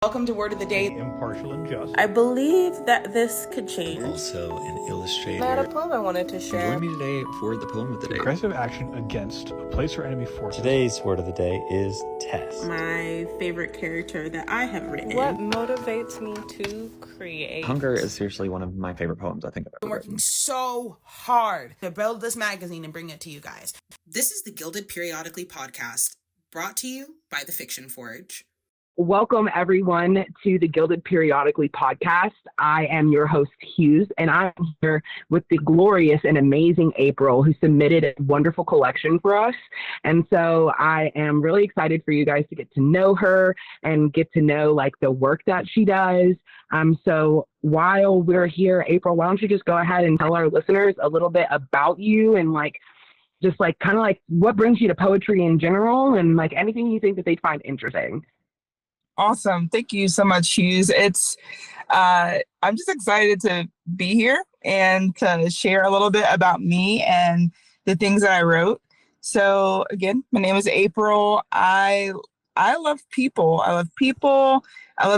Welcome to Word of the Day. Impartial and just. I believe that this could change. Also an illustrator. I had a poem I wanted to share. Join me today for the poem of the day. Aggressive action against a place or enemy force. Today's word of the day is test. My favorite character that I have written. What motivates me to create? Hunger is seriously one of my favorite poems I think I've Been ever working written. so hard to build this magazine and bring it to you guys. This is the Guilded Periodically Podcast, brought to you by the Fiction Forge. Welcome, everyone, to the Guilded Periodically Podcast. I am your host, Hues, and I'm here with the glorious and amazing April, who submitted a wonderful collection for us. And so I am really excited for you guys to get to know her and get to know, the work that she does. So while we're here, April, why don't you just go ahead and tell our listeners a little bit about you and, what brings you to poetry in general and, anything you think that they'd find interesting. Awesome. Thank you so much, Hues. I'm just excited to be here and to share a little bit about me and the things that I wrote. So again, my name is April. I love people. I love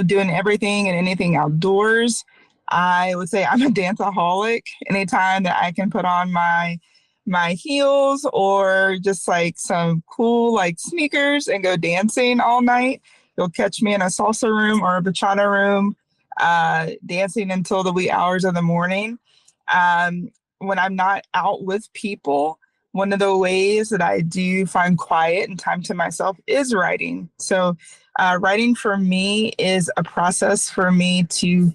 doing everything and anything outdoors. I would say I'm a danceaholic. Anytime that I can put on my heels or just some cool sneakers and go dancing all night. You'll catch me in a salsa room or a bachata room, dancing until the wee hours of the morning. When I'm not out with people, one of the ways that I do find quiet and time to myself is writing. So writing for me is a process for me to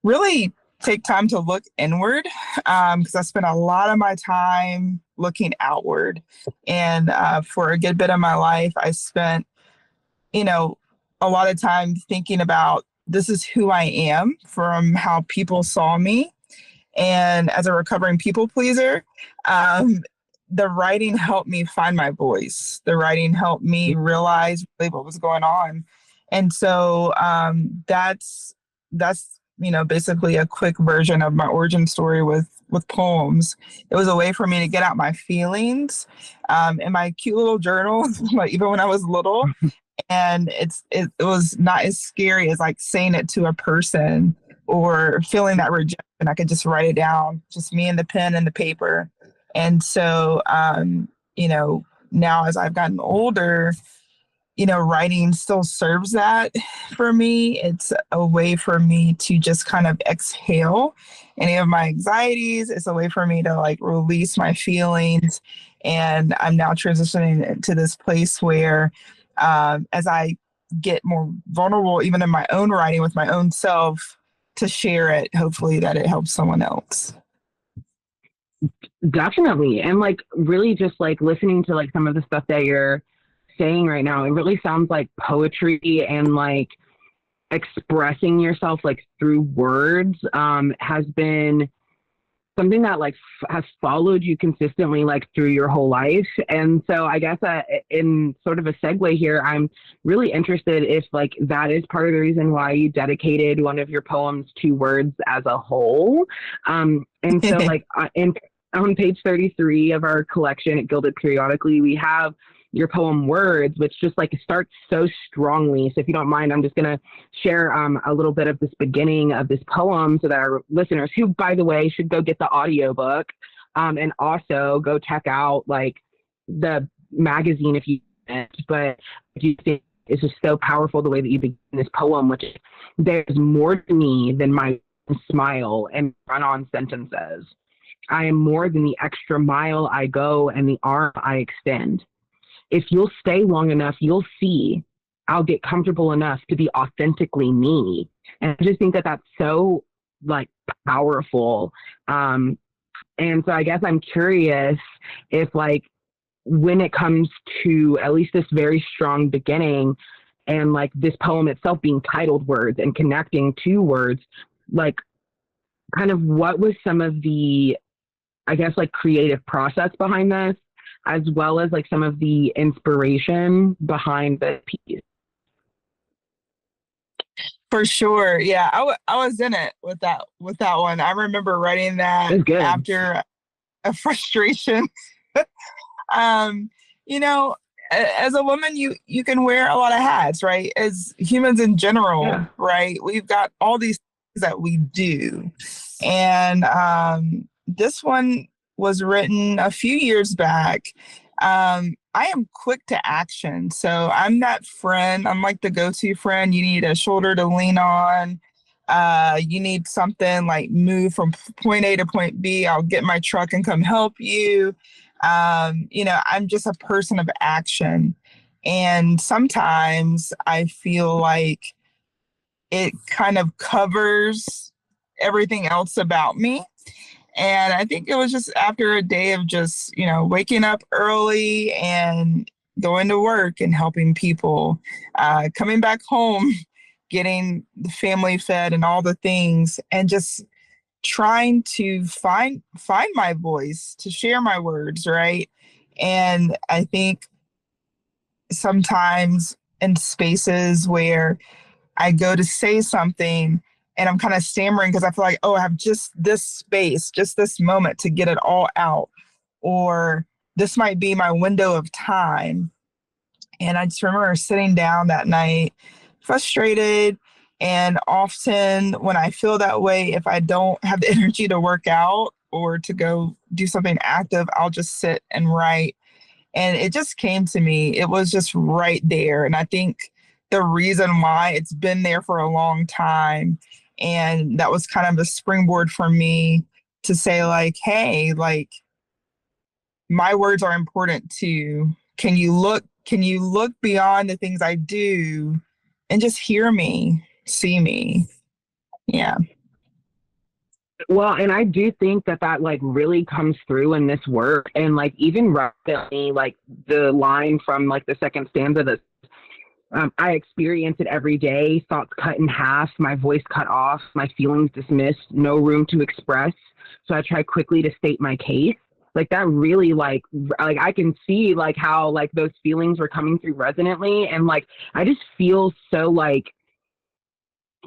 really take time to look inward, because I spend a lot of my time looking outward. And for a good bit of my life, I spent, a lot of time thinking about this is who I am from how people saw me. And as a recovering people pleaser, the writing helped me find my voice. The writing helped me realize really what was going on. And so that's basically a quick version of my origin story with poems. It was a way for me to get out my feelings in my cute little journal, even when I was little. And it was not as scary as saying it to a person or feeling that rejection. I could just write it down, just me and the pen and the paper. And so, now as I've gotten older, writing still serves that for me. It's a way for me to just kind of exhale any of my anxieties. It's a way for me to release my feelings. And I'm now transitioning to this place where as I get more vulnerable, even in my own writing with my own self, to share it, hopefully that it helps someone else. Definitely. And really just listening to some of the stuff that you're saying right now, it really sounds like poetry and expressing yourself through words has been something that has followed you consistently through your whole life. And so I guess in sort of a segue here, I'm really interested if that is part of the reason why you dedicated one of your poems to words as a whole. And so on page 33 of our collection at Guilded Periodically, we have your poem Words, which just starts so strongly. So if you don't mind, I'm just going to share a little bit of this beginning of this poem so that our listeners, who, by the way, should go get the audiobook and also go check out the magazine if you can. But I do think it's just so powerful the way that you begin this poem, which is, there's more to me than my smile and run-on sentences. I am more than the extra mile I go and the arm I extend. If you'll stay long enough, you'll see I'll get comfortable enough to be authentically me. And I just think that that's so powerful. And so I guess I'm curious if when it comes to at least this very strong beginning and this poem itself being titled Words and connecting to words, kind of what was some of the, I guess, creative process behind this, as well as some of the inspiration behind the piece? For sure. Yeah, I was in it with that one. I remember writing that after a frustration. as a woman, you can wear a lot of hats, right? As humans in general, Yeah. right? We've got all these things that we do. And this one was written a few years back. I am quick to action. So I'm that friend. I'm like the go-to friend. You need a shoulder to lean on. You need something like move from point A to point B. I'll get my truck and come help you. I'm just a person of action. And sometimes I feel like it kind of covers everything else about me. And I think it was just after a day of just, waking up early and going to work and helping people, coming back home, getting the family fed and all the things, and just trying to find my voice, to share my words, right? And I think sometimes in spaces where I go to say something and I'm kind of stammering because I feel like, I have just this space, just this moment to get it all out, or this might be my window of time. And I just remember sitting down that night, frustrated. And often when I feel that way, if I don't have the energy to work out or to go do something active, I'll just sit and write. And it just came to me. It was just right there. And I think the reason why it's been there for a long time, and that was kind of a springboard for me to say, like, hey, like, my words are important too. Can you look beyond the things I do and just hear me, see me? Yeah. Well, and I do think that like really comes through in this work. And like even recently, like the line from like the second stanza that I experience it every day, thoughts cut in half, my voice cut off, my feelings dismissed, no room to express. So I try quickly to state my case. Like that really like I can see like how like those feelings were coming through resonantly. And like, I just feel so like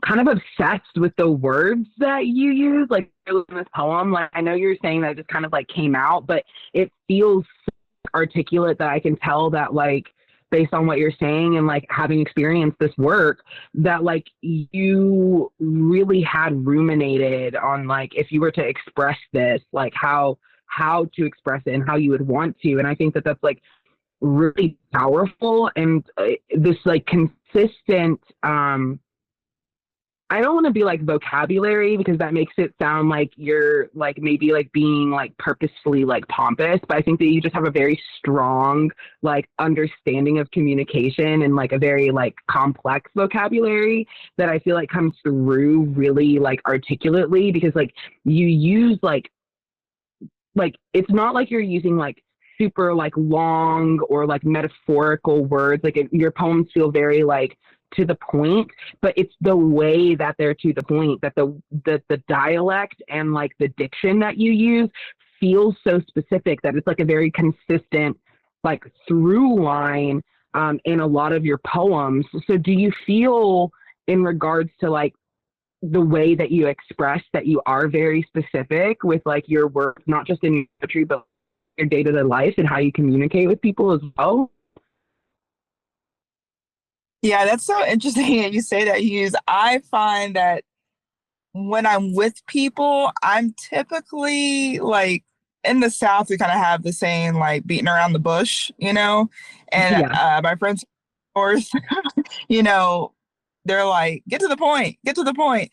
kind of obsessed with the words that you use, like in this poem. Like, I know you're saying that it just kind of like came out, but it feels so articulate that I can tell that like, based on what you're saying and like having experienced this work, that like you really had ruminated on like, if you were to express this, like how to express it and how you would want to. And I think that that's like really powerful. And this like consistent, I don't want to be like vocabulary because that makes it sound like you're like maybe like being like purposefully like pompous, but I think that you just have a very strong like understanding of communication and like a very like complex vocabulary that I feel like comes through really like articulately, because like you use like it's not like you're using like super like long or like metaphorical words. Like your poems feel very like to the point, but it's the way that they're to the point, that the dialect and like the diction that you use feels so specific that it's like a very consistent like through line in a lot of your poems. So do you feel in regards to like the way that you express that you are very specific with like your work, not just in your poetry, but your day-to-day life and how you communicate with people as well? Yeah, that's so interesting that you say that, Hues. I find that when I'm with people, I'm typically like, in the South, we kind of have the saying like beating around the bush, And my friends, of course, they're like, get to the point, get to the point.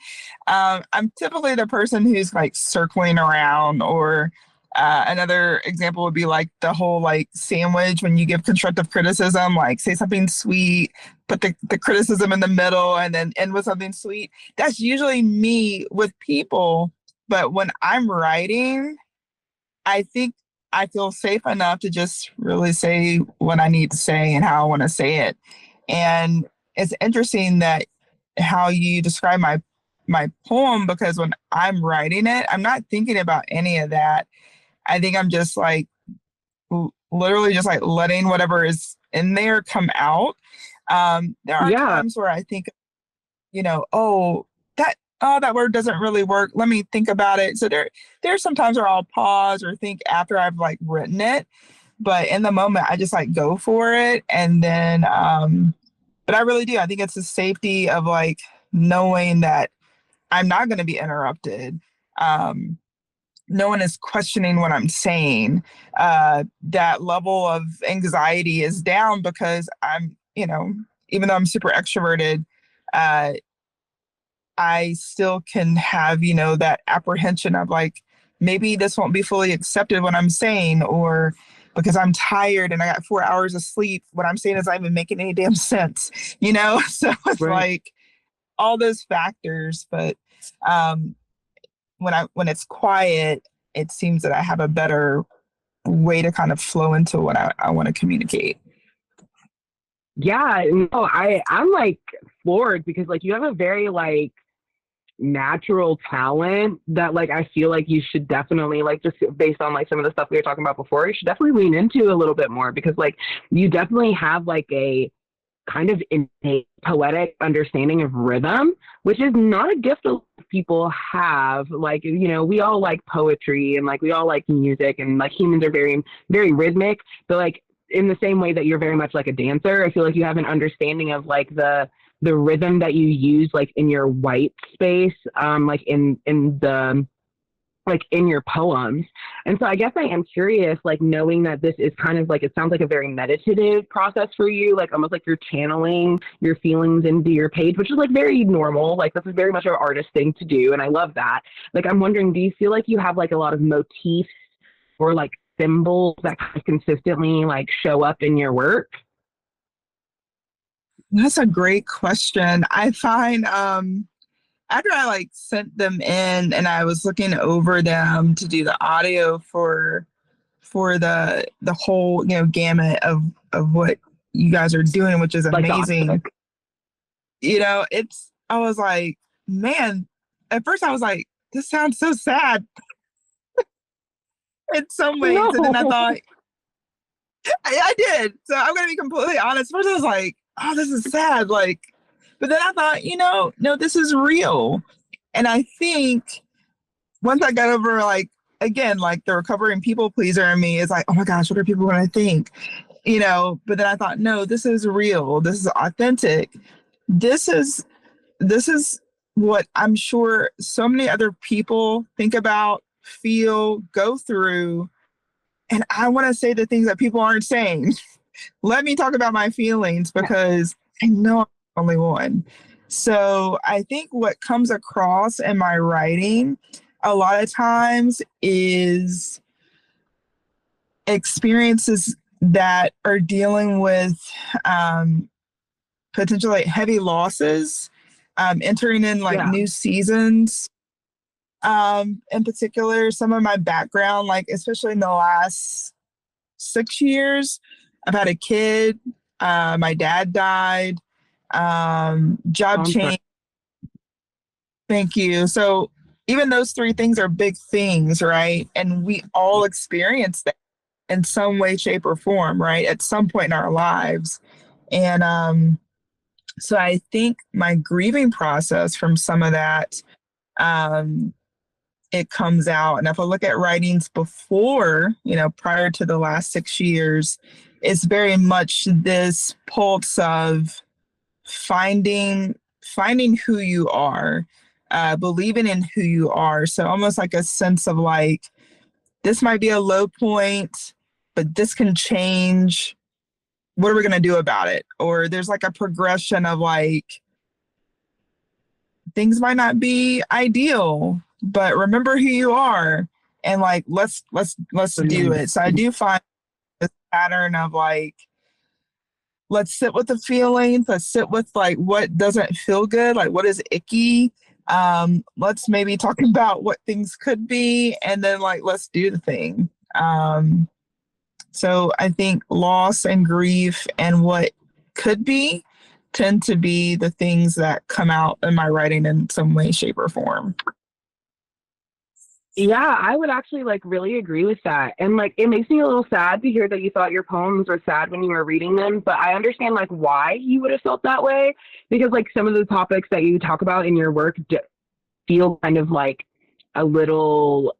I'm typically the person who's like circling around, or another example would be like the whole like sandwich when you give constructive criticism, like say something sweet, put the criticism in the middle, and then end with something sweet. That's usually me with people. But when I'm writing, I think I feel safe enough to just really say what I need to say and how I want to say it. And it's interesting that how you describe my poem, because when I'm writing it, I'm not thinking about any of that. I think I'm just like literally just like letting whatever is in there come out. There are times where I think, that word doesn't really work. Let me think about it. So there's some times where I'll pause or think after I've like written it. but in the moment I just like go for it. And then, but I really do. I think it's the safety of like knowing that I'm not going to be interrupted. No one is questioning what I'm saying. That level of anxiety is down because I'm, even though I'm super extroverted, I still can have, that apprehension of like, maybe this won't be fully accepted what I'm saying, or because I'm tired and I got 4 hours of sleep, what I'm saying is not even making any damn sense, So it's like all those factors. But when it's quiet, it seems that I have a better way to kind of flow into what I want to communicate. Yeah, no, I'm like floored because like you have a very like natural talent that like I feel like you should definitely like, just based on like some of the stuff we were talking about before, you should definitely lean into a little bit more, because like you definitely have like a kind of innate poetic understanding of rhythm, which is not a gift a lot of people have. Like, we all like poetry and like we all like music, and like humans are very, very rhythmic, but like in the same way that you're very much like a dancer, I feel like you have an understanding of like the rhythm that you use like in your white space, like in the like in your poems. And so I guess I am curious, like knowing that this is kind of like, it sounds like a very meditative process for you, like almost like you're channeling your feelings into your page, which is like very normal. Like this is very much an artist thing to do. And I love that. Like, I'm wondering, do you feel like you have like a lot of motifs or like symbols that kind of consistently like show up in your work? That's a great question. I find after I like sent them in and I was looking over them to do the audio for the whole gamut of what you guys are doing, which is amazing. Like I was like, man, at first I was like, this sounds so sad in some ways. No. And then I thought, I did. So I'm going to be completely honest. First I was like, oh, this is sad. Like, but then I thought, no, this is real. And I think once I got over, like, again, like the recovering people pleaser in me is like, oh my gosh, what are people going to think? But then I thought, no, this is real. This is authentic. This is what I'm sure so many other people think about, feel, go through. And I want to say the things that people aren't saying. Let me talk about my feelings, because I know I'm the only one. So I think what comes across in my writing a lot of times is experiences that are dealing with potentially like heavy losses, entering in like new seasons. In particular, some of my background, like especially in the last 6 years, I've had a kid, my dad died, job change. Thank you. So even those 3 things are big things, right? And we all experience that in some way, shape, or form, right? At some point in our lives. And so I think my grieving process from some of that, it comes out. And if I look at writings before, prior to the last 6 years, it's very much this pulse of finding who you are, believing in who you are. So almost like a sense of like, this might be a low point, but this can change. What are we going to do about it? Or there's like a progression of like, things might not be ideal, but remember who you are, and like, let's do it. So I do find this pattern of like, let's sit with the feelings. Let's sit with like what doesn't feel good, like what is icky. Let's maybe talk about what things could be, and then like, let's do the thing. So I think loss and grief and what could be tend to be the things that come out in my writing in some way, shape, or form. Yeah, I would actually like really agree with that. And like, it makes me a little sad to hear that you thought your poems were sad when you were reading them, but I understand like why you would have felt that way, because like some of the topics that you talk about in your work feel kind of like a little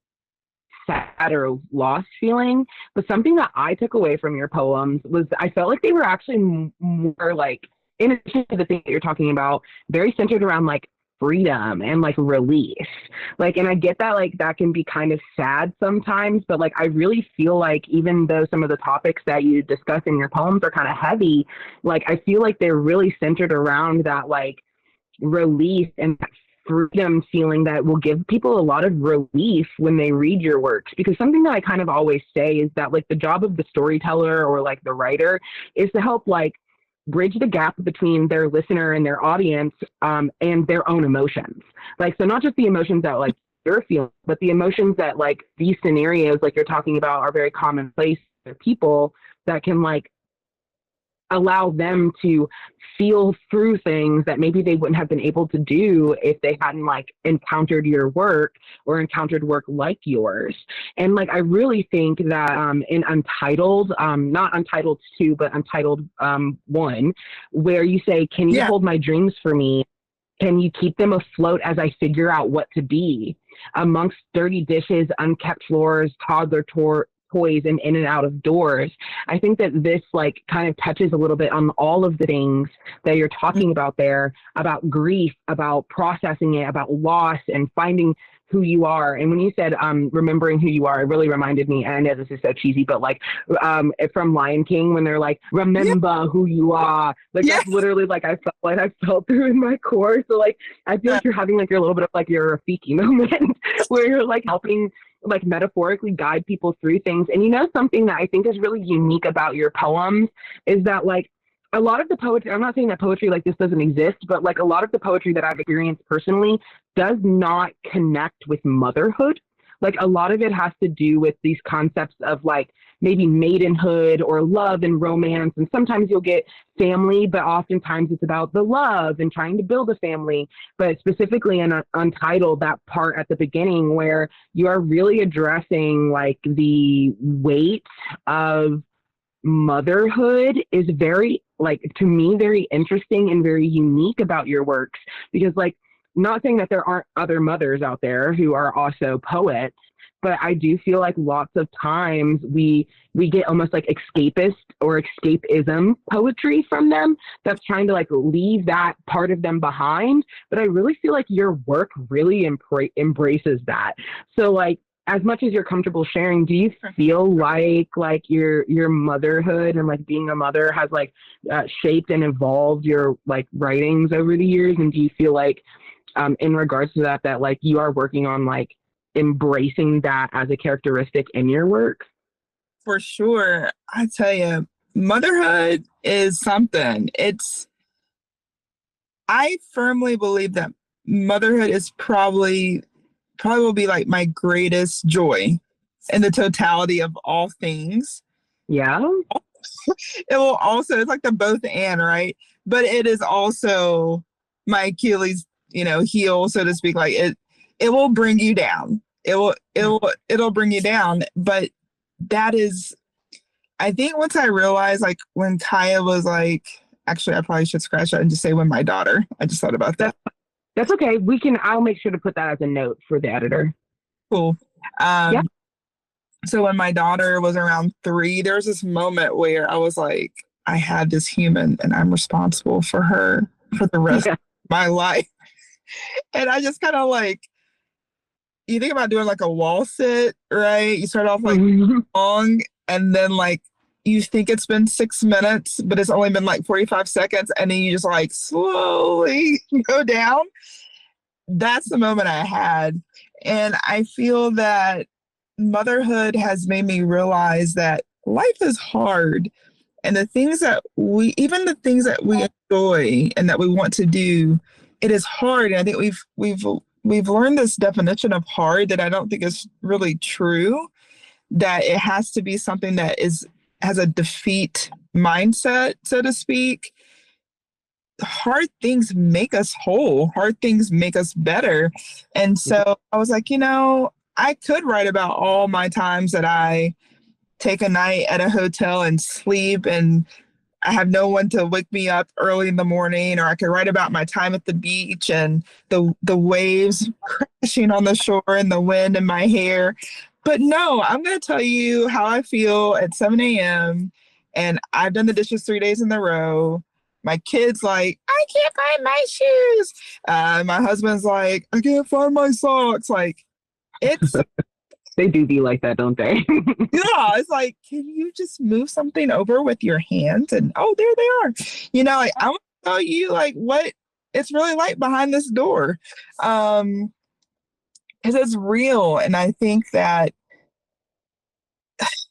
sad or lost feeling. But something that I took away from your poems was I felt like they were actually more like, in addition to the thing that you're talking about, very centered around like freedom and like release. Like, and I get that like that can be kind of sad sometimes, but like I really feel like even though some of the topics that you discuss in your poems are kind of heavy, like I feel like they're really centered around that like release and that freedom feeling that will give people a lot of relief when they read your works. Because something that I kind of always say is that like the job of the storyteller or like the writer is to help like bridge the gap between their listener and their audience and their own emotions. Like, so not just the emotions that like you're feeling, but the emotions that like these scenarios like you're talking about are very commonplace for people that can like allow them to feel through things that maybe they wouldn't have been able to do if they hadn't like encountered your work or encountered work like yours. And like I really think that in Untitled, not Untitled 2, but Untitled 1, where you say, can you hold my dreams for me? Can you keep them afloat as I figure out what to be? Amongst dirty dishes, unkept floors, toddler toys, and in and out of doors. I think that this like kind of touches a little bit on all of the things that you're talking about there, about grief, about processing it, about loss, and finding who you are. And when you said remembering who you are, it really reminded me, and I know this is so cheesy, but like from Lion King when they're like, remember who you are. Like that's literally like I felt through in my core. So like I feel like you're having like your little bit of like your Rafiki moment where you're like helping like metaphorically guide people through things. And you know, something that I think is really unique about your poems is that like a lot of the poetry, I'm not saying that poetry like this doesn't exist, but like a lot of the poetry that I've experienced personally does not connect with motherhood. Like a lot of it has to do with these concepts of like maybe maidenhood or love and romance. And sometimes you'll get family, but oftentimes it's about the love and trying to build a family. But specifically in Untitled, that part at the beginning where you are really addressing like the weight of motherhood is very, like, to me, very interesting and very unique about your works. Because like, not saying that there aren't other mothers out there who are also poets, but I do feel like lots of times we get almost like escapist or escapism poetry from them that's trying to like leave that part of them behind. But I really feel like your work really embraces that. So like, as much as you're comfortable sharing, do you feel like your motherhood and like being a mother has like shaped and evolved your like writings over the years? And do you feel like in regards to that like you are working on like embracing that as a characteristic in your work? For sure. I tell you, motherhood is something. I firmly believe that motherhood is probably will be like my greatest joy in the totality of all things. Yeah. It will also, it's like the both and, right? But it is also my Achilles, heel, so to speak. Like it will bring you down. It'll bring you down. But that is, I think once I realized, like when Kaya was like, actually, I probably should scratch that and just say when my daughter, I just thought about that. That's okay. I'll make sure to put that as a note for the editor. Cool. Yeah. So when my daughter was around 3, there was this moment where I was like, I had this human and I'm responsible for her for the rest of my life. And I just kind of like, you think about doing like a wall sit, right? You start off like long and then like you think it's been 6 minutes, but it's only been like 45 seconds. And then you just like slowly go down. That's the moment I had. And I feel that motherhood has made me realize that life is hard. And the things that we enjoy and that we want to do, it is hard. And I think we've learned this definition of hard that I don't think is really true, that it has to be something that has a defeat mindset, so to speak. Hard things make us whole. Hard things make us better. And so I was like, I could write about all my times that I take a night at a hotel and sleep and I have no one to wake me up early in the morning, or I could write about my time at the beach and the waves crashing on the shore and the wind in my hair. But no, I'm going to tell you how I feel at 7 a.m. and I've done the dishes 3 days in a row. My kid's like, I can't find my shoes. My husband's like, I can't find my socks. Like, it's They do be like that, don't they? yeah, it's like, can you just move something over with your hands? And oh, there they are. You know, like, I want to tell you like what it's really like behind this door. Because it's real. And I think that,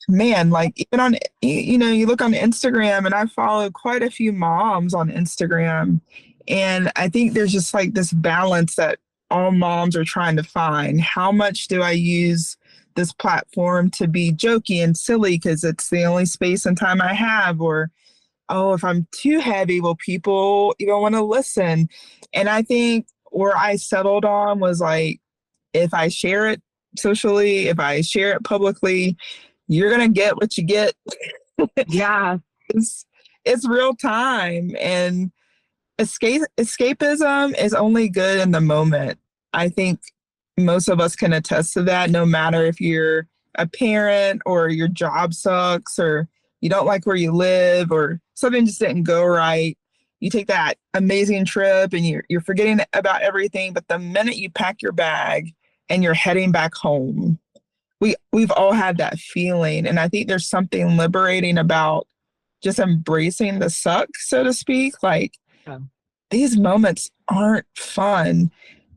man, like even on, you know, you look on Instagram, and I follow quite a few moms on Instagram. And I think there's just like this balance that all moms are trying to find. How much do I use this platform to be jokey and silly because it's the only space and time I have? Or, oh, if I'm too heavy, will people even want to listen? And I think where I settled on was like, if I share it socially, if I share it publicly, you're going to get what you get. Yeah. It's real time. And escapism is only good in the moment. I think most of us can attest to that, no matter if you're a parent or your job sucks or you don't like where you live or something just didn't go right. You take that amazing trip and you're forgetting about everything. But the minute you pack your bag and you're heading back home, we've all had that feeling. And I think there's something liberating about just embracing the suck, so to speak. Like, these moments aren't fun.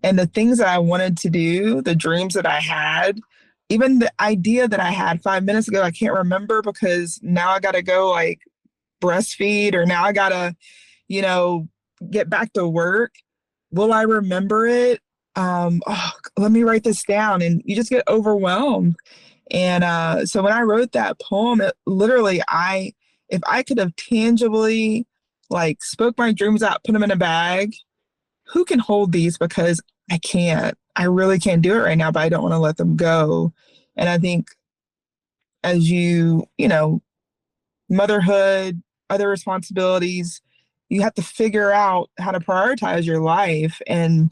And the things that I wanted to do, the dreams that I had, even the idea that I had 5 minutes ago, I can't remember because now I got to go like breastfeed, or now I got to, you know, get back to work. Will I remember it? Let me write this down. And you just get overwhelmed. And so when I wrote that poem, it literally, if I could have tangibly like spoke my dreams out, put them in a bag, who can hold these? Because I can't. I really can't do it right now, but I don't want to let them go. And I think as you know, motherhood, other responsibilities, you have to figure out how to prioritize your life. And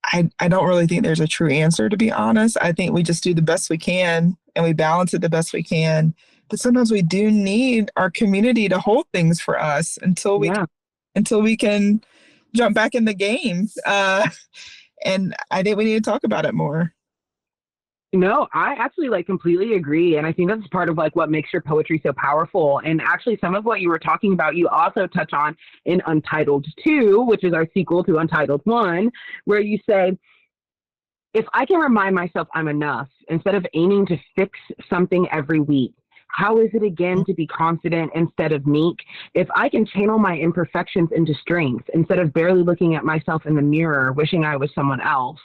I don't really think there's a true answer, to be honest. I think we just do the best we can and we balance it the best we can. But sometimes we do need our community to hold things for us until we can jump back in the game. And I think we need to talk about it more. No, I actually like completely agree. And I think that's part of like what makes your poetry so powerful. And actually some of what you were talking about, you also touch on in Untitled 2, which is our sequel to Untitled 1, where you say, if I can remind myself I'm enough instead of aiming to fix something every week, how is it again to be confident instead of meek? If I can channel my imperfections into strength instead of barely looking at myself in the mirror, wishing I was someone else,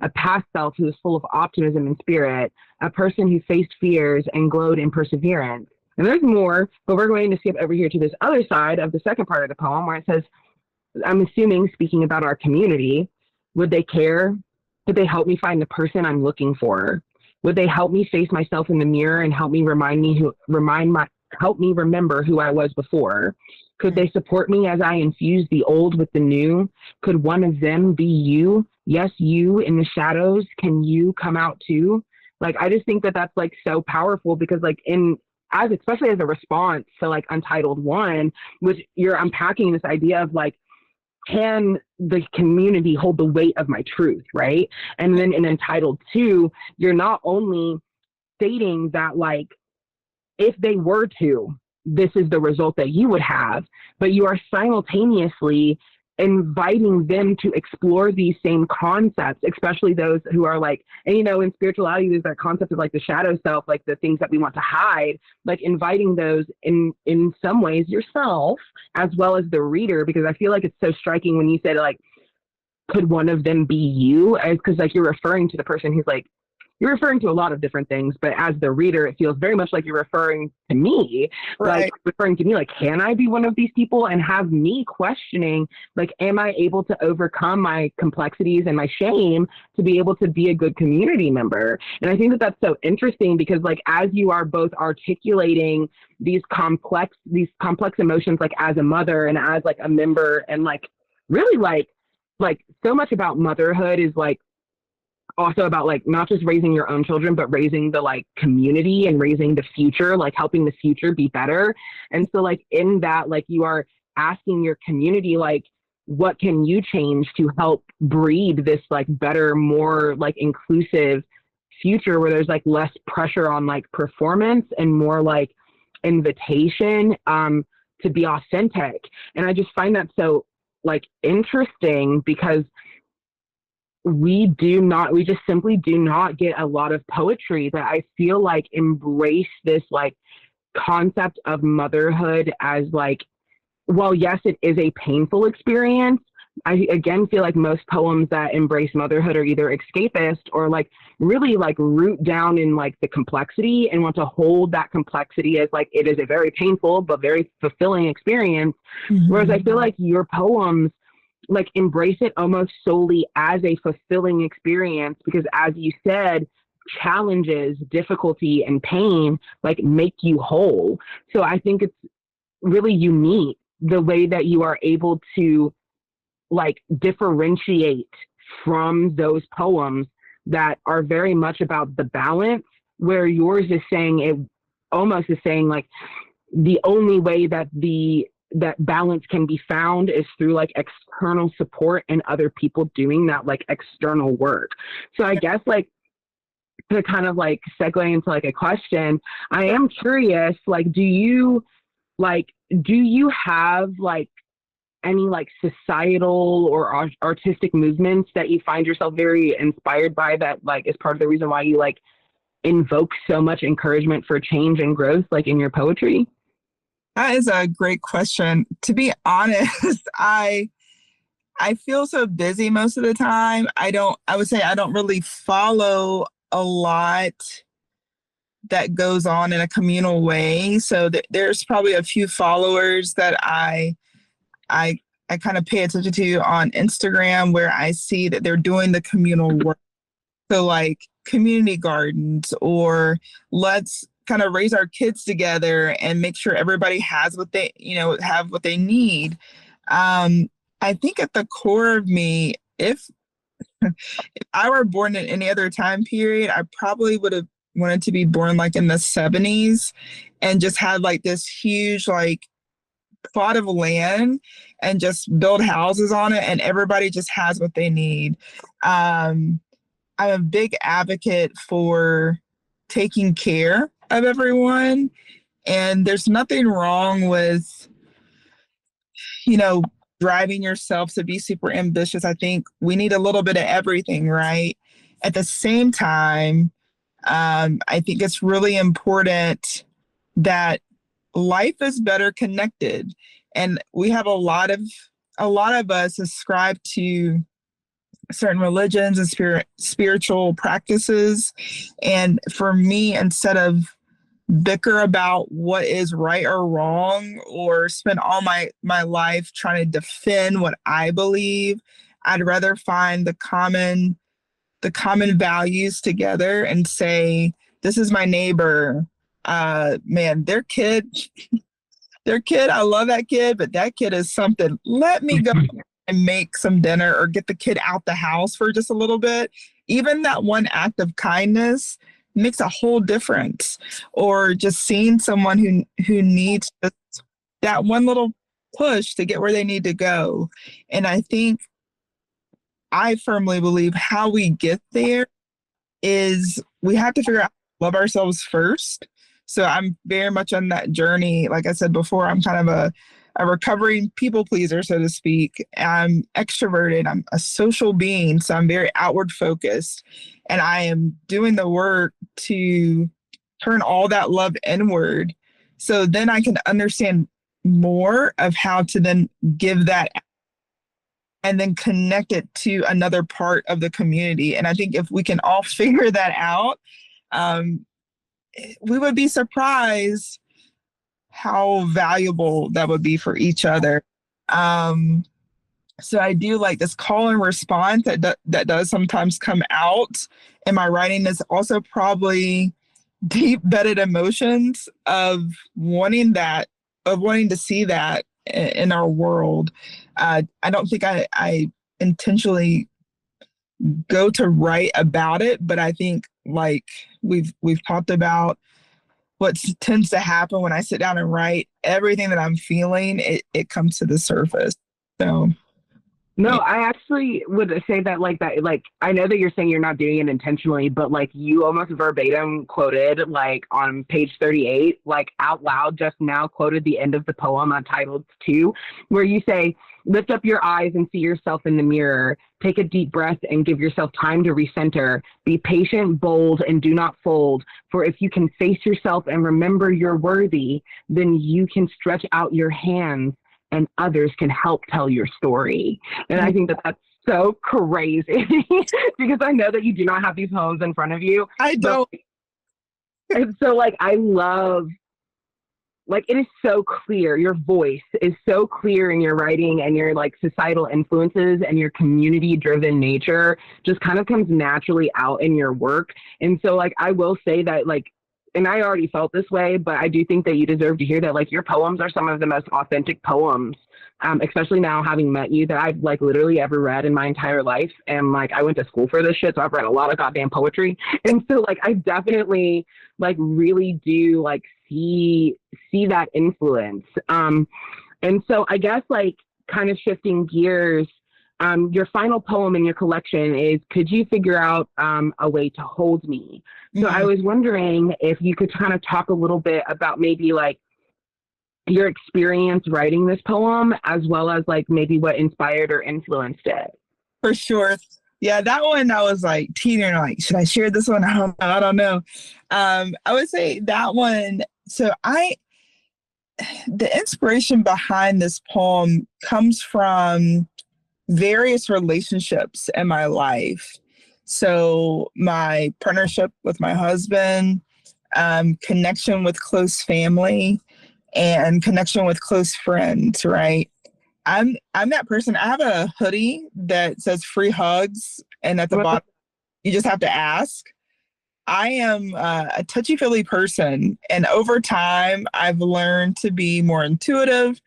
a past self who is full of optimism and spirit, a person who faced fears and glowed in perseverance. And there's more, but we're going to skip over here to this other side of the second part of the poem where it says, I'm assuming, speaking about our community, would they care? Would they help me find the person I'm looking for? Would they help me face myself in the mirror and help me help me remember who I was before? Could they support me as I infuse the old with the new? Could one of them be you? Yes, you in the shadows. Can you come out too? Like, I just think that that's like so powerful because like especially as a response to like Untitled 1, which you're unpacking this idea of like, can the community hold the weight of my truth, right? And then in Untitled 2, you're not only stating that like, if they were to, this is the result that you would have, but you are simultaneously inviting them to explore these same concepts, especially those who are like, and you know, in spirituality, there's that concept of like the shadow self, like the things that we want to hide, like inviting those in some ways yourself, as well as the reader, because I feel like it's so striking when you said like, could one of them be you? Because like you're referring to the person who's like, you're referring to a lot of different things, but as the reader, it feels very much like you're referring to me, right. Like referring to me, like, can I be one of these people? And have me questioning, like, am I able to overcome my complexities and my shame to be able to be a good community member? And I think that that's so interesting because like, as you are both articulating these complex emotions, like as a mother and as like a member, and like really like so much about motherhood is like also about like not just raising your own children, but raising the like community and raising the future, like helping the future be better. And so like in that, like you are asking your community, like, what can you change to help breed this like better, more like inclusive future where there's like less pressure on like performance and more like invitation to be authentic. And I just find that so like interesting because we just simply do not get a lot of poetry that I feel like embrace this like concept of motherhood as like, well, yes, it is a painful experience. I again feel like most poems that embrace motherhood are either escapist or like really like root down in like the complexity and want to hold that complexity as like it is a very painful but very fulfilling experience. Mm-hmm. Whereas I feel like your poems like embrace it almost solely as a fulfilling experience because, as you said, challenges, difficulty, and pain like make you whole. So I think it's really unique the way that you are able to like differentiate from those poems that are very much about the balance, where yours is saying it almost is saying like the only way that that balance can be found is through like external support and other people doing that like external work. So I guess like to kind of like segue into like a question, I am curious, like, do you have like any like societal or artistic movements that you find yourself very inspired by that like is part of the reason why you like invoke so much encouragement for change and growth like in your poetry? That is a great question. To be honest, I feel so busy most of the time. I would say I don't really follow a lot that goes on in a communal way. So there's probably a few followers that I kind of pay attention to on Instagram where I see that they're doing the communal work. So like community gardens, or let's kind of raise our kids together and make sure everybody has what they, have what they need. I think at the core of me, if I were born in any other time period, I probably would have wanted to be born like in the 70s and just had like this huge like plot of land and just build houses on it and everybody just has what they need. I'm a big advocate for taking care of everyone, and there's nothing wrong with, driving yourself to be super ambitious. I think we need a little bit of everything, right? At the same time, I think it's really important that life is better connected. And we have a lot of us ascribe to certain religions and spiritual practices. And for me, instead of bicker about what is right or wrong or spend all my life trying to defend what I believe, I'd rather find the common values together and say, this is my neighbor. Man, their kid, I love that kid, but that kid is something. Let me go and make some dinner or get the kid out the house for just a little bit. Even that one act of kindness makes a whole difference. Or just seeing someone who needs that one little push to get where they need to go. And I firmly believe how we get there is we have to figure out how to love ourselves first. So I'm very much on that journey. Like I said before, I'm kind of a recovering people pleaser, so to speak. I'm extroverted. I'm a social being, so I'm very outward focused. And I am doing the work to turn all that love inward. So then I can understand more of how to then give that and then connect it to another part of the community. And I think if we can all figure that out, we would be surprised how valuable that would be for each other. So I do like this call and response that does sometimes come out in my writing. Is also probably deep bedded emotions of wanting to see that in our world. I don't think I intentionally go to write about it, but I think like we've talked about what tends to happen when I sit down and write, everything that I'm feeling, it comes to the surface. So no, I actually would say that I know that you're saying you're not doing it intentionally, but like you almost verbatim quoted like on page 38, like out loud just now quoted the end of the poem Untitled 2, where you say, lift up your eyes and see yourself in the mirror. Take a deep breath and give yourself time to recenter. Be patient, bold, and do not fold. For if you can face yourself and remember you're worthy, then you can stretch out your hands and others can help tell your story. And I think that that's so crazy because I know that you do not have these poems in front of you. I don't. And so like, I love, like, it is so clear. Your voice is so clear in your writing, and your like societal influences and your community driven nature just kind of comes naturally out in your work. And so like, I will say that like, and I already felt this way, but I do think that you deserve to hear that, like, your poems are some of the most authentic poems, especially now having met you, that I've, like, literally ever read in my entire life. And, like, I went to school for this shit, so I've read a lot of goddamn poetry. And so, like, I definitely, like, really do, like, see that influence. And so I guess, like, kind of shifting gears, your final poem in your collection is Could You Figure Out a Way to Hold Me? So I was wondering if you could kind of talk a little bit about maybe like your experience writing this poem, as well as like maybe what inspired or influenced it. For sure. Yeah, that one I was like teetering, like, should I share this one? I don't know. I would say that one. So the inspiration behind this poem comes from various relationships in my life. So my partnership with my husband, connection with close family, and connection with close friends, right? I'm that person. I have a hoodie that says free hugs, and at the bottom, you just have to ask. I am a touchy-feely person, and over time, I've learned to be more intuitive.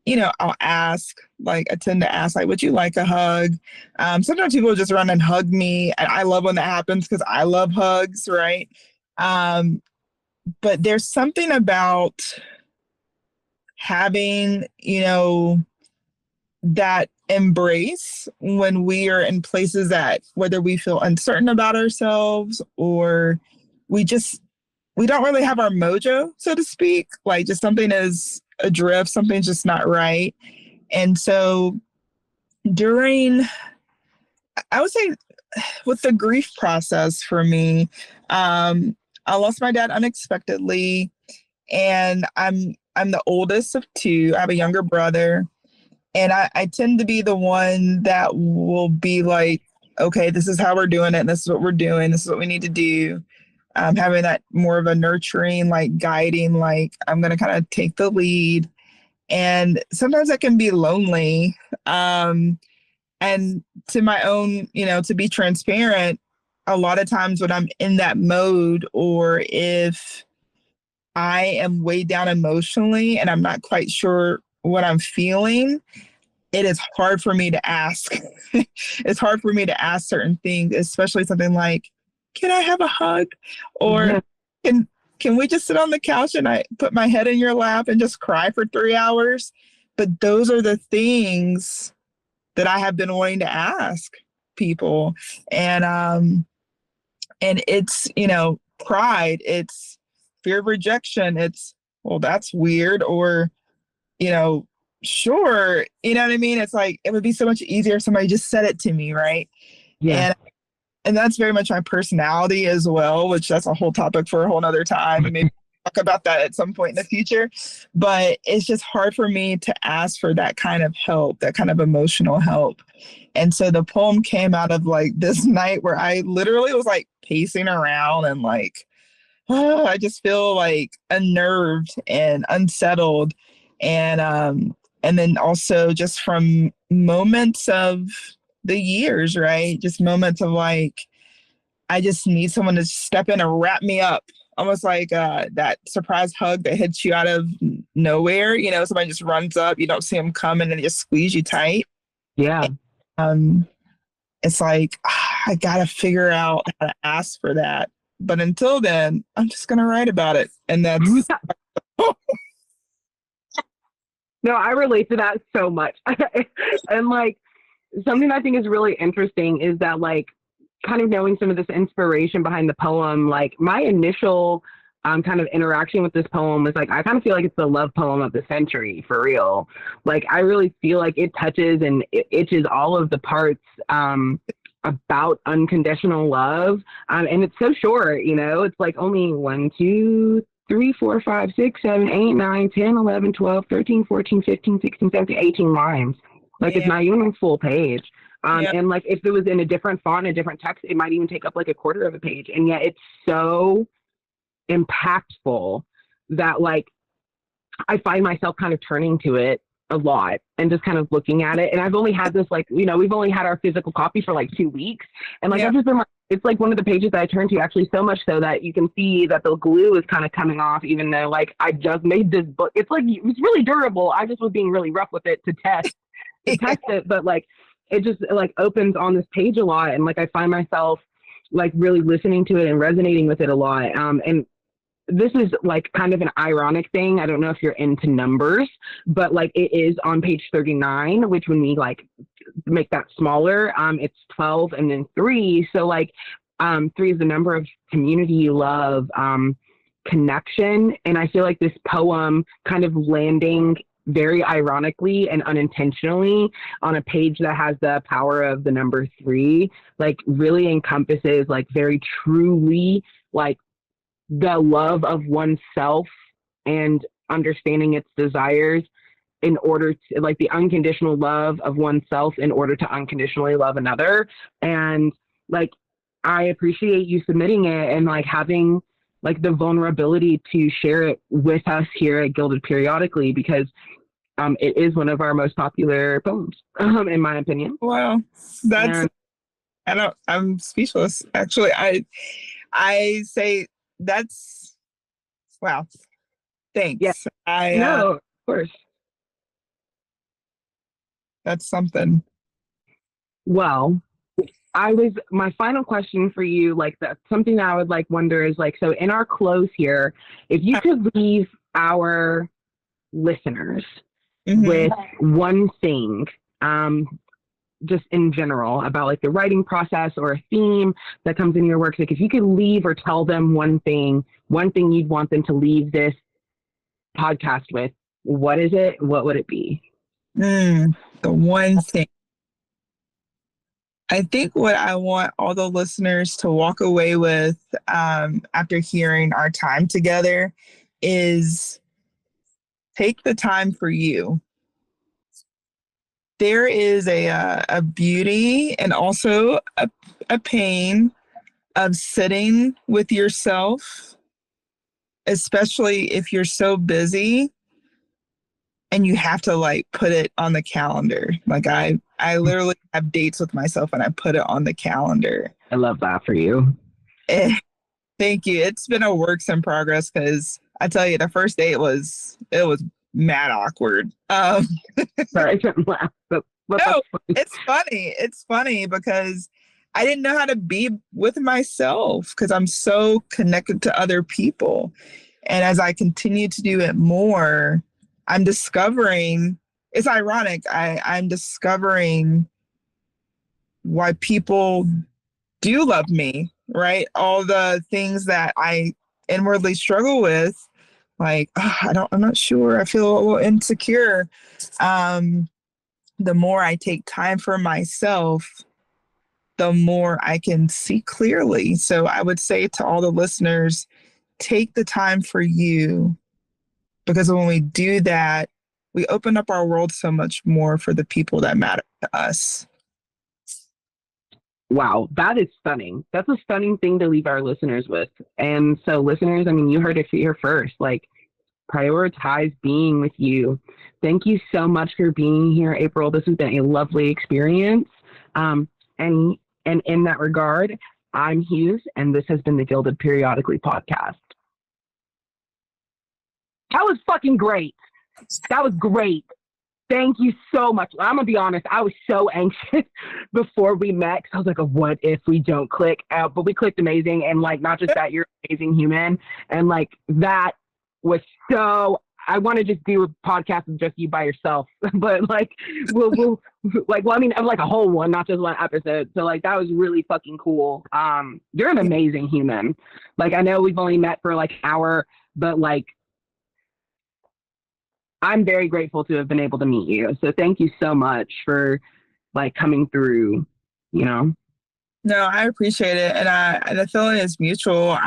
You know, I'll ask, like, I tend to ask, like, would you like a hug? Sometimes people just run and hug me, and I love when that happens because I love hugs, right? But there's something about having, you know, that embrace when we are in places that, whether we feel uncertain about ourselves or we don't really have our mojo, so to speak, like just something is adrift, something's just not right. And so I would say with the grief process for me, I lost my dad unexpectedly, and I'm the oldest of two. I have a younger brother, and I tend to be the one that will be like, okay, this is how we're doing it, and this is what we're doing, this is what we need to do. Having that more of a nurturing, like guiding, like I'm going to kind of take the lead. And sometimes that can be lonely. And to my own, you know, to be transparent, a lot of times when I'm in that mode, or if I am weighed down emotionally and I'm not quite sure what I'm feeling, it is hard for me to ask. It's hard for me to ask certain things, especially something like, can I have a hug? Or can we just sit on the couch and I put my head in your lap and just cry for 3 hours? But those are the things that I have been wanting to ask people. And it's, you know, pride, it's fear of rejection. It's, well, that's weird. Or, you know, sure. You know what I mean? It's like, it would be so much easier if somebody just said it to me. Right. Yeah. And that's very much my personality as well, which that's a whole topic for a whole nother time. Maybe talk about that at some point in the future. But it's just hard for me to ask for that kind of help, that kind of emotional help. And so the poem came out of like this night where I literally was like pacing around and like, I just feel like unnerved and unsettled. And then also just from moments of the years, right? Just moments of like, I just need someone to step in and wrap me up. Almost like that surprise hug that hits you out of nowhere. You know, somebody just runs up, you don't see them coming, and they just squeeze you tight. Yeah. It's like, I got to figure out how to ask for that. But until then, I'm just going to write about it. And that's... No, I relate to that so much. And like, something I think is really interesting is that like, kind of knowing some of this inspiration behind the poem, like my initial kind of interaction with this poem was like, I kind of feel like it's the love poem of the century, for real. Like, I really feel like it touches and it itches all of the parts about unconditional love. And it's so short, you know, it's like only 1, 2, 3, 4, 5, 6, 7, 8, 9, 10, 11, 12, 13, 14, 15, 16, 17, 18 lines. Like, it's not even a full page. And like, if it was in a different font, a different text, it might even take up like a quarter of a page. And yet it's so impactful that like, I find myself kind of turning to it a lot and just kind of looking at it. And I've only had this, like, you know, we've only had our physical copy for like 2 weeks. And like, I've just been like, it's like one of the pages that I turn to, actually, so much so that you can see that the glue is kind of coming off, even though like I just made this book. It's like, it's really durable. I just was being really rough with it to test it. But like, it just like opens on this page a lot. And like, I find myself like really listening to it and resonating with it a lot. And this is like kind of an ironic thing. I don't know if you're into numbers, but like it is on page 39, which when we like make that smaller, it's 12 and then 3. So like 3 is the number of community, love, connection. And I feel like this poem kind of landing very ironically and unintentionally on a page that has the power of the number 3, like really encompasses like very truly like the love of oneself and understanding its desires in order to like the unconditional love of oneself in order to unconditionally love another. And like, I appreciate you submitting it and like having like the vulnerability to share it with us here at Guilded Periodically, because it is one of our most popular poems, in my opinion. Wow. I'm speechless. Actually, I say that's, wow. Thanks. Yes. No, of course. That's something. Well, my final question for you, like that's something that I would like wonder is like, so in our close here, if you could leave our listeners with one thing, just in general about like the writing process or a theme that comes in your work, like if you could leave or tell them one thing you'd want them to leave this podcast with, what is it? What would it be? The one thing. I think what I want all the listeners to walk away with after hearing our time together is take the time for you. There is a beauty and also a pain of sitting with yourself, especially if you're so busy and you have to like put it on the calendar. Like I literally have dates with myself and I put it on the calendar. I love that for you. Thank you. It's been a work in progress because I tell you, the first date was mad awkward. Sorry, I shouldn't laugh. But no, it's funny. It's funny because I didn't know how to be with myself because I'm so connected to other people. And as I continue to do it more, I'm discovering, it's ironic, I'm discovering why people do love me, right? All the things that I inwardly struggle with, like, I'm not sure, I feel a little insecure. The more I take time for myself, the more I can see clearly. So I would say to all the listeners, take the time for you, because when we do that, we open up our world so much more for the people that matter to us. Wow, that is stunning. That's a stunning thing to leave our listeners with. And so listeners, I mean, you heard it here first, like prioritize being with you. Thank you so much for being here, April. This has been a lovely experience. And in that regard, I'm Hues, and this has been the Guilded Periodically Podcast. That was fucking great. That was great. Thank you so much. I'm gonna be honest. I was so anxious before we met. 'Cause I was like, "What if we don't click?" But we clicked amazing, and like, not just that, you're an amazing human, and like that was so. I want to just do a podcast with just you by yourself, but like, we'll like, well, I mean, like a whole one, not just one episode. So like, that was really fucking cool. You're an amazing human. Like, I know we've only met for like an hour, but like, I'm very grateful to have been able to meet you. So thank you so much for like coming through, you know? No, I appreciate it. And the feeling is mutual.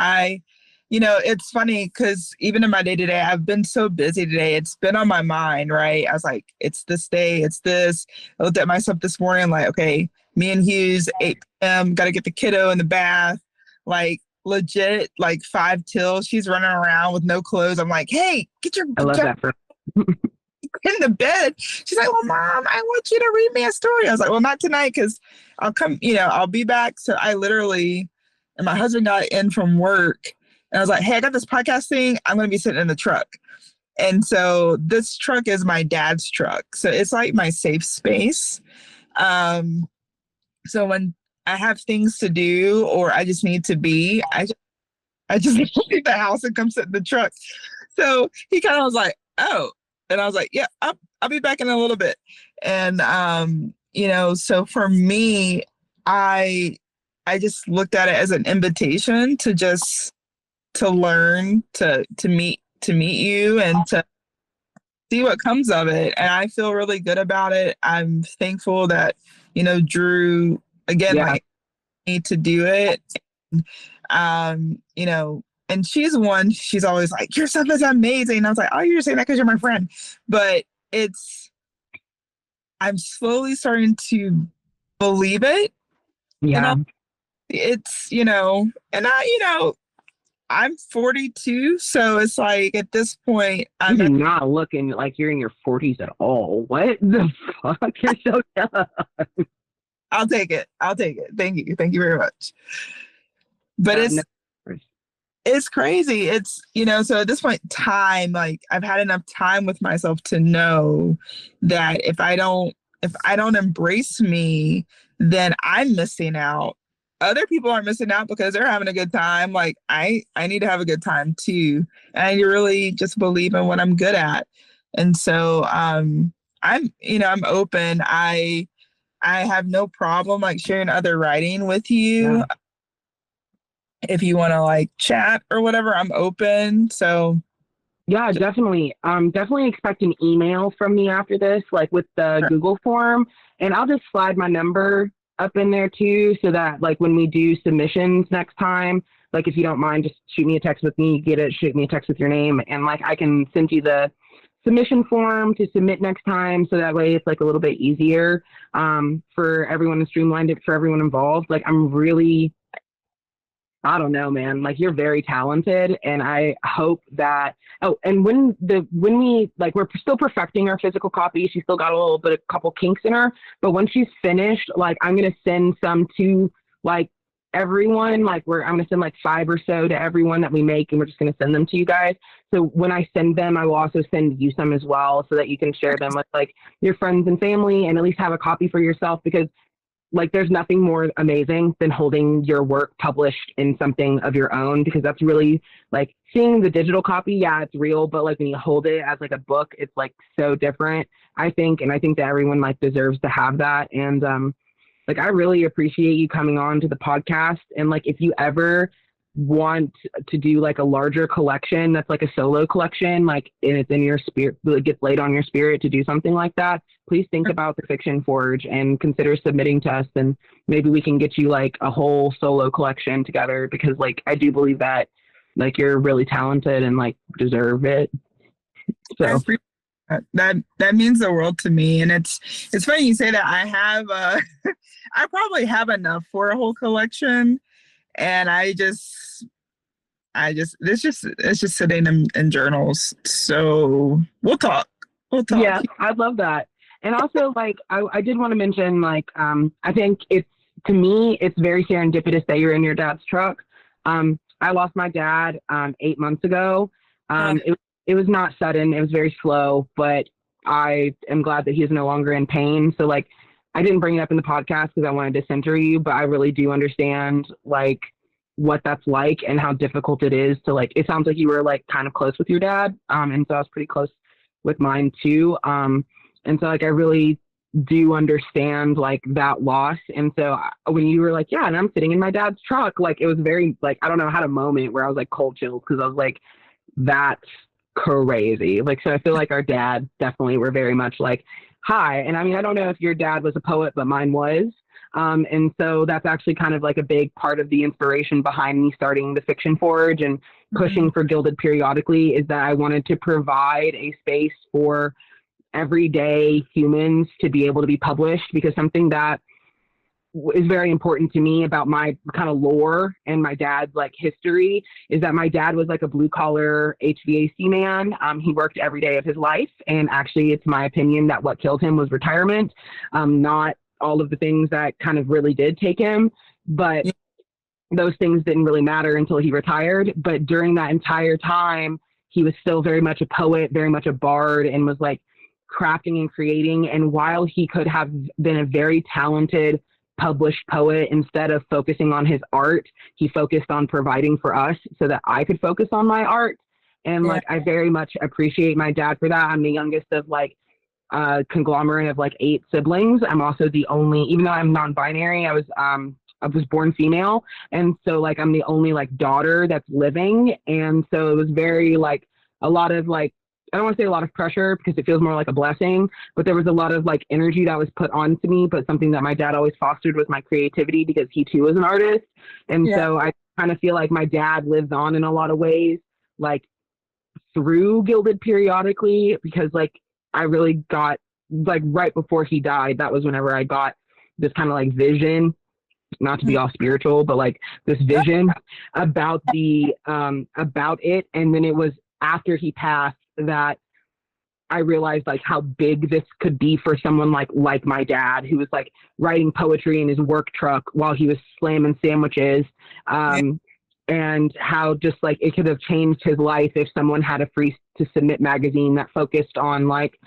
It's funny because even in my day to day, I've been so busy today. It's been on my mind, right? I was like, it's this day, it's this. I looked at myself this morning, like, okay, me and Hues, 8 p.m., got to get the kiddo in the bath. Like, legit, like 5 till. She's running around with no clothes. I'm like, hey, get your I love that for in the bed. She's like, well, Mom, I want you to read me a story. I was like, well, not tonight because I'll come, I'll be back. So I literally, and my husband got in from work and I was like, hey, I got this podcast thing. I'm going to be sitting in the truck. And so this truck is my dad's truck. So it's like my safe space. So when I have things to do or I just need to be, I just leave the house and come sit in the truck. So he kind of was like, oh, and I was like, yeah, I'll be back in a little bit. And, so for me, I just looked at it as an invitation to learn, to meet you and to see what comes of it. And I feel really good about it. I'm thankful that, Drew, again, like, me to do it. And she's always like, your stuff is amazing. And I was like, oh, you're saying that because you're my friend. But I'm slowly starting to believe it. Yeah. I'm 42. So it's like at this point, I'm You're not looking like you're in your 40s at all. What the fuck? You're so young. I'll take it. Thank you. Thank you very much. But it's crazy. It's, so at this point in time, like I've had enough time with myself to know that if I don't embrace me, then I'm missing out. Other people are missing out because they're having a good time. Like I need to have a good time too. And I really just believe in what I'm good at. And so, I'm open. I have no problem like sharing other writing with you. Yeah. If you want to like chat or whatever, I'm open. So yeah, definitely. Definitely expect an email from me after this, like with the Google form, and I'll just slide my number up in there too, so that like when we do submissions next time, like if you don't mind, just shoot me a text with me, shoot me a text with your name, and like I can send you the submission form to submit next time, so that way it's like a little bit easier for everyone to streamline it for everyone involved. Like I don't know, man. Like you're very talented, and I hope that. Oh, and when we like we're still perfecting our physical copy. She's still got a couple kinks in her. But when she's finished, like I'm gonna send some to like everyone. Like I'm gonna send like 5 or so to everyone that we make, and we're just gonna send them to you guys. So when I send them, I will also send you some as well, so that you can share them with like your friends and family, and at least have a copy for yourself, because like there's nothing more amazing than holding your work published in something of your own, because that's really like seeing the digital copy. Yeah, it's real, but like when you hold it as like a book, it's like so different, I think. And I think that everyone like deserves to have that. And like I really appreciate you coming on to the podcast. And like if you ever want to do like a larger collection that's like a solo collection, like and it's in your spirit, it gets laid on your spirit to do something like that, please think about the Fiction Forge and consider submitting to us, and maybe we can get you like a whole solo collection together, because like I do believe that like you're really talented and like deserve it. So that means the world to me. And it's funny you say that. I have I probably have enough for a whole collection. And it's just sitting in journals. So we'll talk. Yeah, I'd love that. And also, like, I did want to mention, like, I think to me, it's very serendipitous that you're in your dad's truck. I lost my dad 8 months ago. It was not sudden. It was very slow, but I am glad that he is no longer in pain. So like, I didn't bring it up in the podcast because I wanted to center you, but I really do understand like what that's like and how difficult it is to like, it sounds like you were like kind of close with your dad. And so I was pretty close with mine too. And so like, I really do understand like that loss. And so when you were like, yeah, and I'm sitting in my dad's truck, like it was very like, I don't know, I had a moment where I was like cold chills because I was like, that's crazy. Like, so I feel like our dads definitely were very much like, hi. And I mean, I don't know if your dad was a poet, but mine was. And so that's actually kind of like a big part of the inspiration behind me starting the Fiction Forge and pushing for Guilded Periodically, is that I wanted to provide a space for everyday humans to be able to be published, because something that is very important to me about my kind of lore and my dad's like history is that my dad was like a blue collar HVAC man. He worked every day of his life. And actually, it's my opinion that what killed him was retirement, not all of the things that kind of really did take him. But those things didn't really matter until he retired. But during that entire time, he was still very much a poet, very much a bard, and was like crafting and creating. And while he could have been a very talented published poet, instead of focusing on his art, he focused on providing for us so that I could focus on my art. And like, I very much appreciate my dad for that. I'm the youngest of like a conglomerate of like 8 siblings. I'm also the only, even though I'm non-binary, I was born female. And so like, I'm the only like daughter that's living. And so it was very like a lot of like, I don't want to say a lot of pressure because it feels more like a blessing, but there was a lot of like energy that was put onto me, but something that my dad always fostered was my creativity, because he too was an artist. And so I kind of feel like my dad lives on in a lot of ways, like through Guilded Periodically, because like I really got like right before he died, that was whenever I got this kind of like vision, not to be all spiritual, but like this vision about about it. And then it was after he passed that I realized like how big this could be for someone like my dad, who was like writing poetry in his work truck while he was slamming sandwiches, and how just like it could have changed his life if someone had a Free to Submit magazine that focused on like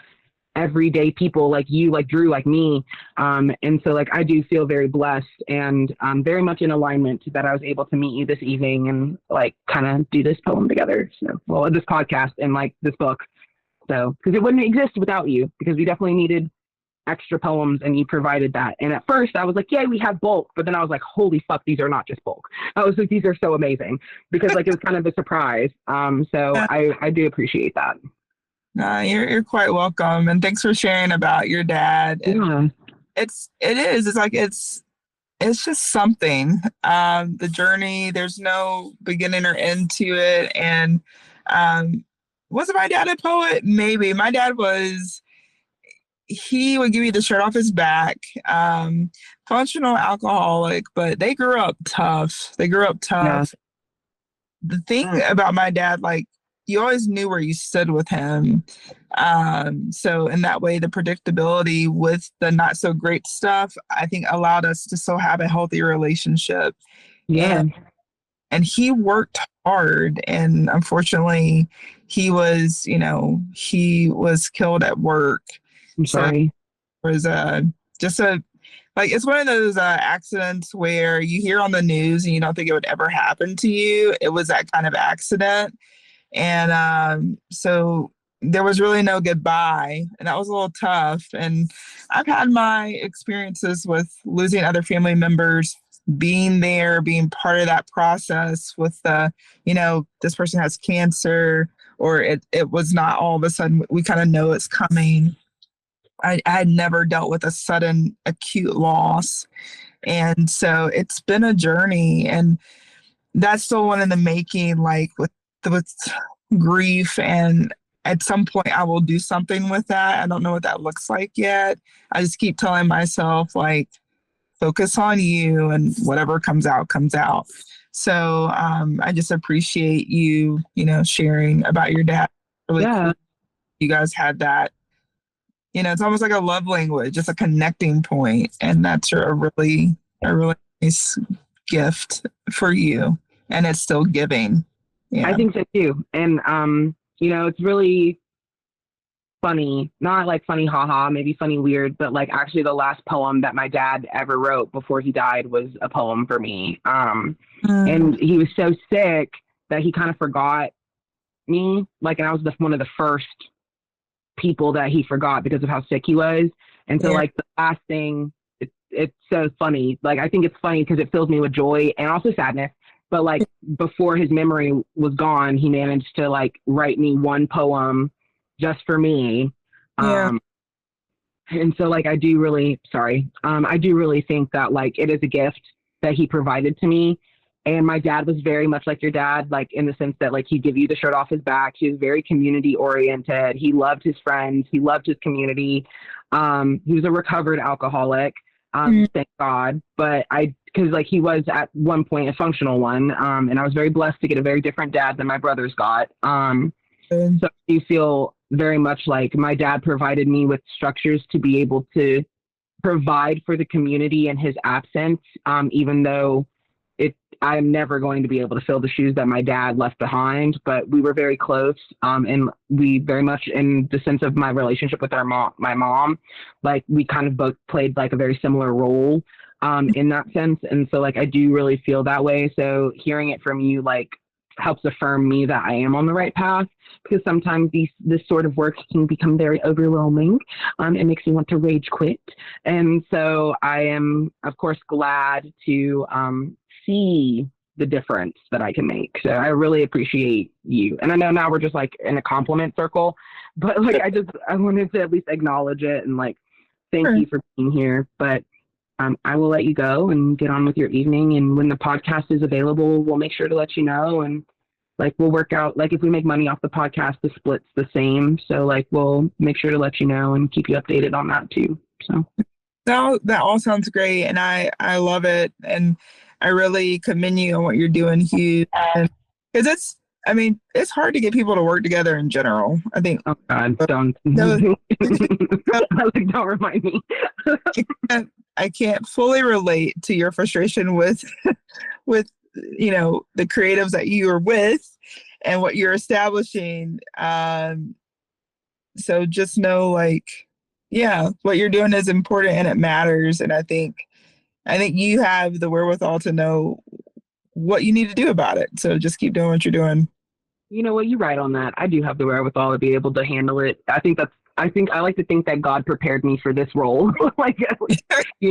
everyday people like you, like Drew, like me. And so like I do feel very blessed and very much in alignment that I was able to meet you this evening and like kind of do this poem together. So, well, this podcast and like this book. So, because it wouldn't exist without you, because we definitely needed extra poems and you provided that. And at first I was like, yeah, we have bulk. But then I was like, holy fuck, these are not just bulk. I was like, these are so amazing, because like it was kind of a surprise. So I do appreciate that. You're quite welcome, and thanks for sharing about your dad. And it's just something. The journey, there's no beginning or end to it. And wasn't my dad a poet? Maybe. My dad was. He would give you the shirt off his back. Functional alcoholic, but they grew up tough. Yeah. The thing about my dad, like, you always knew where you stood with him. So in that way, the predictability with the not so great stuff, I think allowed us to still have a healthy relationship. Yeah. And he worked hard, and unfortunately he was killed at work. I'm sorry. So it was it's one of those accidents where you hear on the news and you don't think it would ever happen to you. It was that kind of accident. And so there was really no goodbye, and that was a little tough. And I've had my experiences with losing other family members, being there, being part of that process with this person has cancer, or it was not all of a sudden, we kind of know it's coming. I had never dealt with a sudden acute loss. And so it's been a journey, and that's still one in the making, like with grief. And at some point I will do something with that. I don't know what that looks like yet. I just keep telling myself, like, focus on you, and whatever comes out, comes out. So I just appreciate you, sharing about your dad. Really cool. You guys had that. It's almost like a love language, just a connecting point. And that's a really nice gift for you. And it's still giving. Yeah. I think so too. And, it's really, funny, not like funny haha, maybe funny weird, but like actually the last poem that my dad ever wrote before he died was a poem for me. And he was so sick that he kind of forgot me, like, and I was one of the first people that he forgot because of how sick he was. And so like the last thing, it's so funny. Like, I think it's funny because it fills me with joy and also sadness. But like before his memory was gone, he managed to like write me one poem just for me. And so like I do really think that like it is a gift that he provided to me. And my dad was very much like your dad, like in the sense that like he'd give you the shirt off his back. He was very community oriented. He loved his friends. He loved his community. He was a recovered alcoholic. Thank God. But because like he was at one point a functional one. And I was very blessed to get a very different dad than my brothers got. So you feel very much like my dad provided me with structures to be able to provide for the community in his absence, even though I'm never going to be able to fill the shoes that my dad left behind, but we were very close. And we very much, in the sense of my relationship with my mom, like we kind of both played like a very similar role in that sense. And so like, I do really feel that way. So hearing it from you, like, helps affirm me that I am on the right path, because sometimes this sort of work can become very overwhelming. It makes me want to rage quit. And so I am, of course, glad to see the difference that I can make. So I really appreciate you. And I know now we're just like in a compliment circle, but like I wanted to at least acknowledge it and like thank you for being here. But I will let you go and get on with your evening. And when the podcast is available, we'll make sure to let you know. And like, we'll work out, like if we make money off the podcast, the split's the same. So like, we'll make sure to let you know and keep you updated on that too. So that all sounds great. And I love it. And I really commend you on what you're doing, Hugh. Because it's hard to get people to work together in general. I think. Oh God, don't remind me. I can't fully relate to your frustration with the creatives that you are with and what you're establishing. So just know, like, what you're doing is important and it matters. And I think you have the wherewithal to know what you need to do about it. So just keep doing what you're doing. You know what? You're right on that. I do have the wherewithal to be able to handle it. I I like to think that God prepared me for this role. Like, he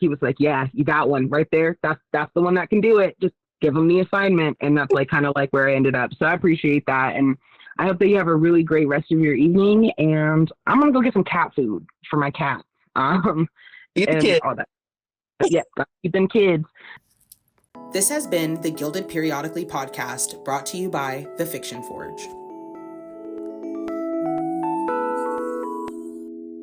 was like, yeah, you got one right there. That's the one that can do it. Just give them the assignment. And that's like kind of like where I ended up. So I appreciate that. And I hope that you have a really great rest of your evening. And I'm going to go get some cat food for my cat. Eat the kid. All that. Yeah, keep them kids. This has been the Guilded Periodically Podcast, brought to you by The Fiction Forge.